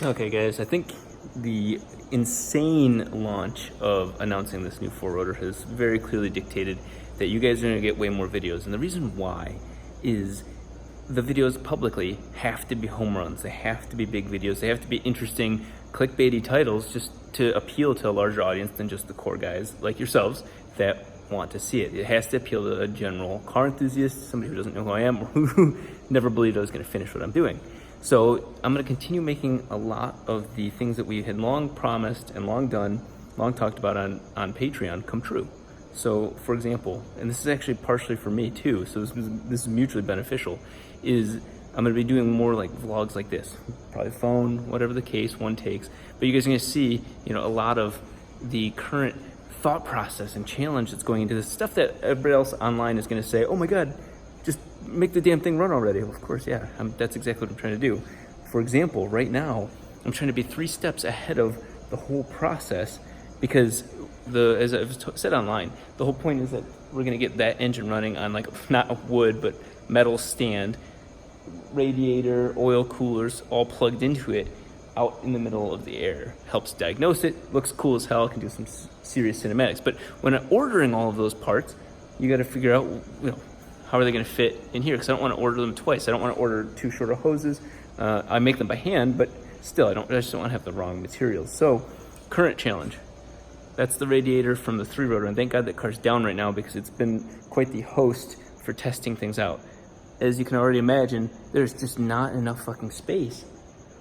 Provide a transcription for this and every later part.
Okay guys, I think the insane launch of announcing this new four-rotor has very clearly dictated that you guys are going to get way more videos. And the reason why is the videos publicly have to be home runs. They have to be big videos. They have to be interesting, clickbaity titles just to appeal to a larger audience than just the core guys like yourselves that want to see it. It has to appeal to a general car enthusiast, somebody who doesn't know who I am or who never believed I was going to finish what I'm doing. So I'm going to continue making a lot of the things that we had long promised and long done, long talked about on Patreon come true. So for example, and this is actually partially for me too, so this is mutually beneficial, is I'm going to be doing more like vlogs like this, probably phone, whatever the case, one takes, but you guys are going to see, a lot of the current thought process and challenge that's going into this stuff that everybody else online is going to say, oh my God, just make the damn thing run already. Well, of course, yeah, that's exactly what I'm trying to do. For example, right now, I'm trying to be 3 steps ahead of the whole process because as I've said online, the whole point is that we're gonna get that engine running on like, not a wood, but metal stand, radiator, oil coolers, all plugged into it out in the middle of the air. Helps diagnose it, looks cool as hell, can do some serious cinematics. But when I'm ordering all of those parts, you gotta figure out, how are they going to fit in here? Because I don't want to order them twice. I don't want to order 2 shorter hoses. I make them by hand, but still, I just don't want to have the wrong materials. So, current challenge. That's the radiator from the 3-rotor, and thank God that car's down right now because it's been quite the host for testing things out. As you can already imagine, there's just not enough fucking space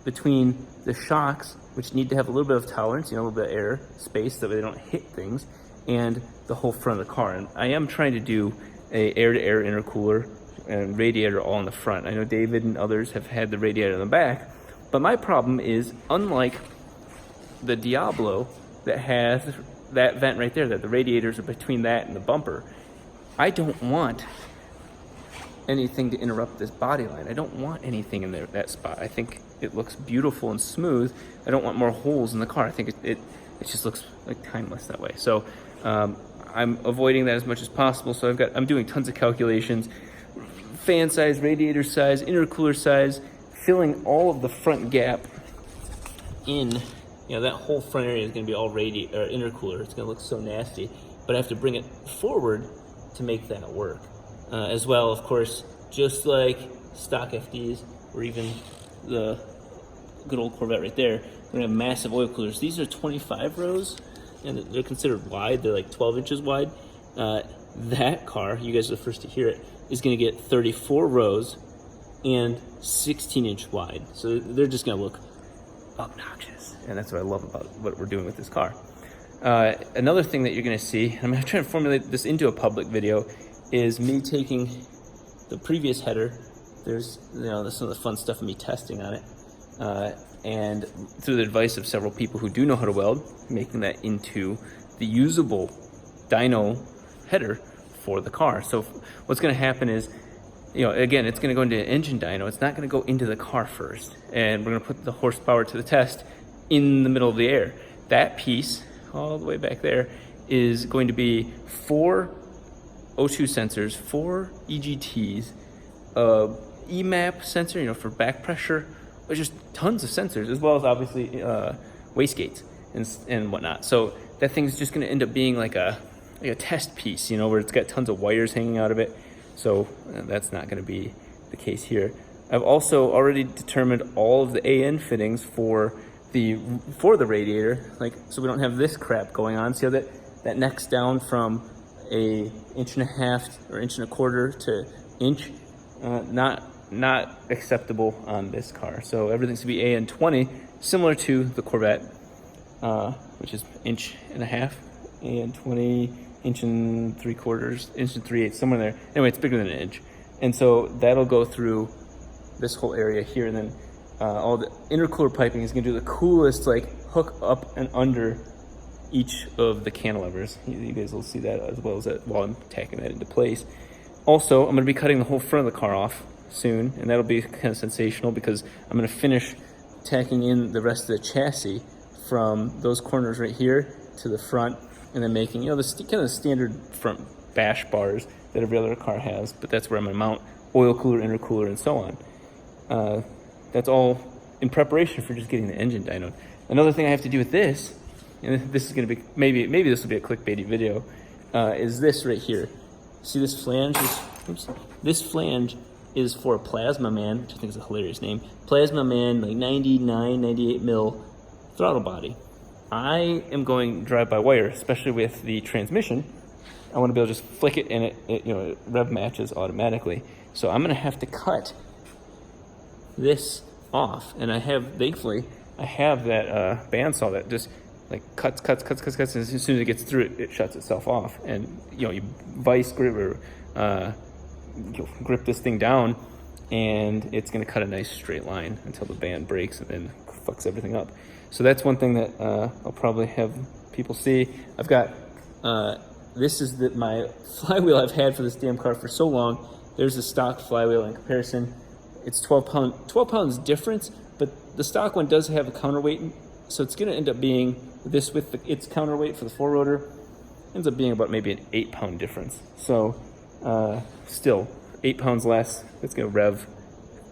between the shocks, which need to have a little bit of tolerance, a little bit of air space so that they don't hit things, and the whole front of the car. And I am trying to do a air-to-air intercooler and radiator all in the front. I know David and others have had the radiator in the back, but my problem is, unlike the Diablo that has that vent right there, that the radiators are between that and the bumper, I don't want anything to interrupt this body line. I don't want anything in there, that spot. I think it looks beautiful and smooth. I don't want more holes in the car. I think it just looks like timeless that way. So I'm avoiding that as much as possible. So I'm doing tons of calculations, fan size, radiator size, intercooler size, filling all of the front gap in. That whole front area is going to be all intercooler. It's going to look so nasty, but I have to bring it forward to make that work. As well, of course, just like stock FDs or even the good old Corvette right there, we're going to have massive oil coolers. These are 25 rows. And they're considered wide. They're like 12 inches wide. That car, you guys are the first to hear it, is going to get 34 rows and 16-inch wide. So they're just going to look obnoxious. And that's what I love about what we're doing with this car. Another thing that you're going to see, I'm going to try to formulate this into a public video, is me taking the previous header. There's some of the fun stuff of me testing on it. And through the advice of several people who do know how to weld, making that into the usable dyno header for the car. So what's going to happen is, again, it's going to go into an engine dyno. It's not going to go into the car first. And we're going to put the horsepower to the test in the middle of the air. That piece, all the way back there, is going to be 4 O2 sensors, 4 EGTs, EMAP sensor, for back pressure, but just tons of sensors, as well as obviously wastegates and whatnot. So that thing's just going to end up being like a test piece, where it's got tons of wires hanging out of it. So that's not going to be the case here. I've also already determined all of the AN fittings for the radiator, so we don't have this crap going on. See how that neck's down from a 1.5 inches or 1.25 inches to inch? Not acceptable on this car. So everything's to be AN20, similar to the Corvette, which is 1.5 inches, AN20, 1 3/4 inches, 1 3/8, somewhere there. Anyway, it's bigger than 1 inch. And so that'll go through this whole area here, and then all the intercooler piping is going to do the coolest, hook up and under each of the cantilevers. You guys will see that as well as that while I'm tacking that into place. Also, I'm going to be cutting the whole front of the car off soon, and that'll be kind of sensational because I'm going to finish tacking in the rest of the chassis from those corners right here to the front, and then making, the kind of standard front bash bars that every other car has, but that's where I'm going to mount oil cooler, intercooler, and so on. That's all in preparation for just getting the engine dynoed. Another thing I have to do with this, and this is going to be, maybe this will be a clickbaity video, is this right here. See this flange? This flange is for a Plasma Man, which I think is a hilarious name. Plasma Man, like 99, 98 mil throttle body. I am going drive-by-wire, especially with the transmission. I want to be able to just flick it and it rev matches automatically. So I'm going to have to cut this off, and thankfully I have that bandsaw that just like cuts, and as soon as it gets through it, it shuts itself off. And you vice grip or grip this thing down, and it's going to cut a nice straight line until the band breaks and then fucks everything up. So that's one thing that I'll probably have people see. I've got this is my flywheel I've had for this damn car for so long. There's a stock flywheel in comparison. It's 12 pounds difference, but the stock one does have a counterweight, so it's going to end up being this with its counterweight for the 4-rotor ends up being about maybe an 8-pound difference. So still 8 pounds less. It's going to rev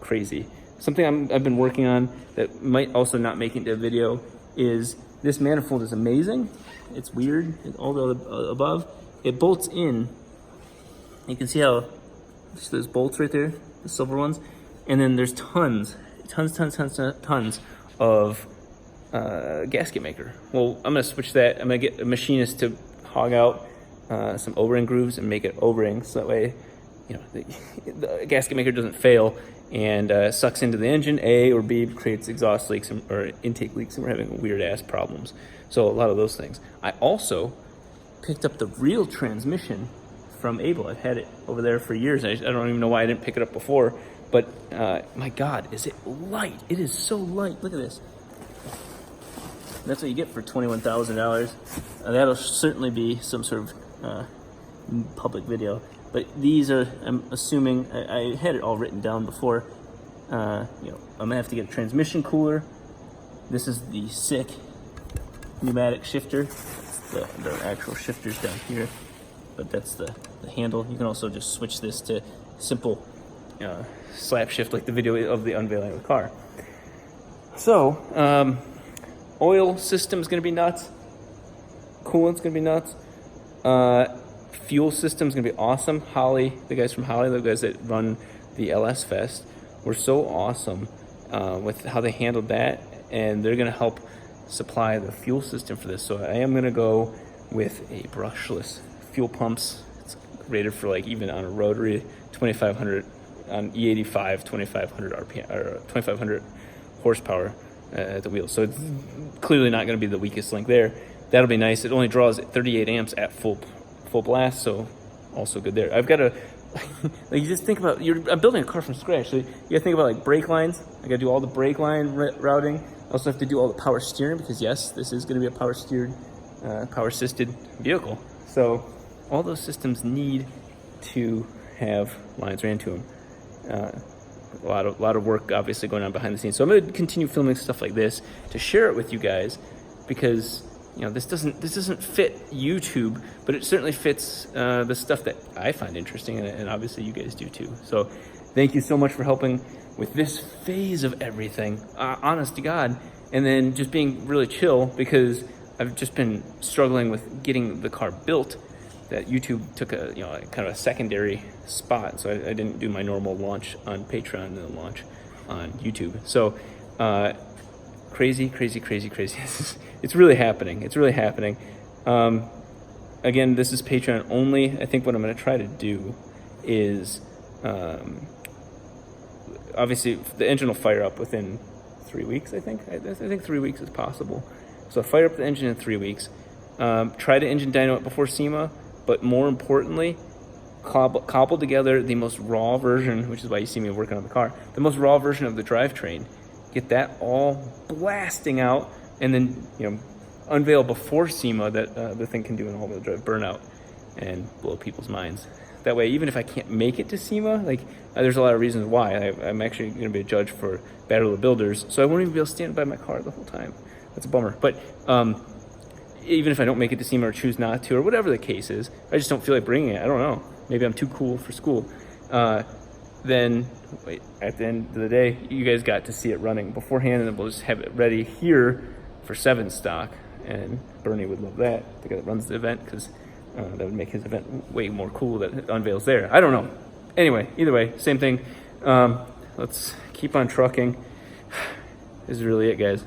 crazy. Something I've been working on that might also not make it into a video is this manifold is amazing. It's weird. It's all the above. It bolts in. You can see how there's bolts right there, the silver ones, and then there's tons of gasket maker. Well, I'm gonna switch that. I'm gonna get a machinist to hog out some O-ring grooves and make it O-ring, so that way, the gasket maker doesn't fail and sucks into the engine, A, or B, creates exhaust leaks or intake leaks, and we're having weird ass problems. So a lot of those things. I also picked up the real transmission from Abel. I've had it over there for years. I don't even know why I didn't pick it up before, but my God, is it light? It is so light. Look at this. That's what you get for $21,000. That'll certainly be some sort of public video. But these are, I'm assuming, I had it all written down before. I'm gonna have to get a transmission cooler. This is the sick pneumatic shifter. The actual shifter's down here, but that's the handle. You can also just switch this to simple slap shift, like the video of the unveiling of the car. So, oil system's gonna be nuts. Coolant's gonna be nuts. Fuel system's gonna be awesome. Holly, the guys from Holly, the guys that run the LS Fest, were so awesome with how they handled that, and they're gonna help supply the fuel system for this. So I am gonna go with a brushless fuel pumps. It's rated for, like, even on a rotary, 2500 on E85, 2500 RPM or 2500 horsepower at the wheels. So it's clearly not going to be the weakest link there. That'll be nice. It only draws 38 amps at full blast, so also good there. I've got to like, you just think about, I'm building a car from scratch, so you got to think about, like, brake lines. I got to do all the brake line routing. I also have to do all the power steering, because yes, this is going to be a power steered, power assisted vehicle. So all those systems need to have lines ran to them. A lot of work obviously going on behind the scenes. So I'm going to continue filming stuff like this to share it with you guys, because this doesn't fit YouTube, but it certainly fits the stuff that I find interesting, and obviously you guys do too. So thank you so much for helping with this phase of everything, honest to God, and then just being really chill, because I've just been struggling with getting the car built. That YouTube took a kind of a secondary spot, so I didn't do my normal launch on Patreon and then launch on YouTube. So crazy. It's really happening. Again, this is Patreon only. I think what I'm going to try to do is obviously the engine will fire up within 3 weeks. I think 3 weeks is possible. So fire up the engine in 3 weeks. Try to engine dyno it before SEMA. But more importantly, cobble together the most raw version, which is why you see me working on the car, the most raw version of the drivetrain. Get that all blasting out, and then unveil before SEMA that the thing can do an all-wheel drive burnout and blow people's minds. That way, even if I can't make it to SEMA, there's a lot of reasons why. I'm actually going to be a judge for Battle of the Builders, so I won't even be able to stand by my car the whole time. That's a bummer. But even if I don't make it to SEMA or choose not to, or whatever the case is, I just don't feel like bringing it. I don't know. Maybe I'm too cool for school. then at the end of the day, you guys got to see it running beforehand, and then we'll just have it ready here for 7 stock. And Bernie would love that, the guy that runs the event, because that would make his event way more cool that it unveils there. I don't know. Anyway, either way, same thing. Let's keep on trucking. This is really it, guys.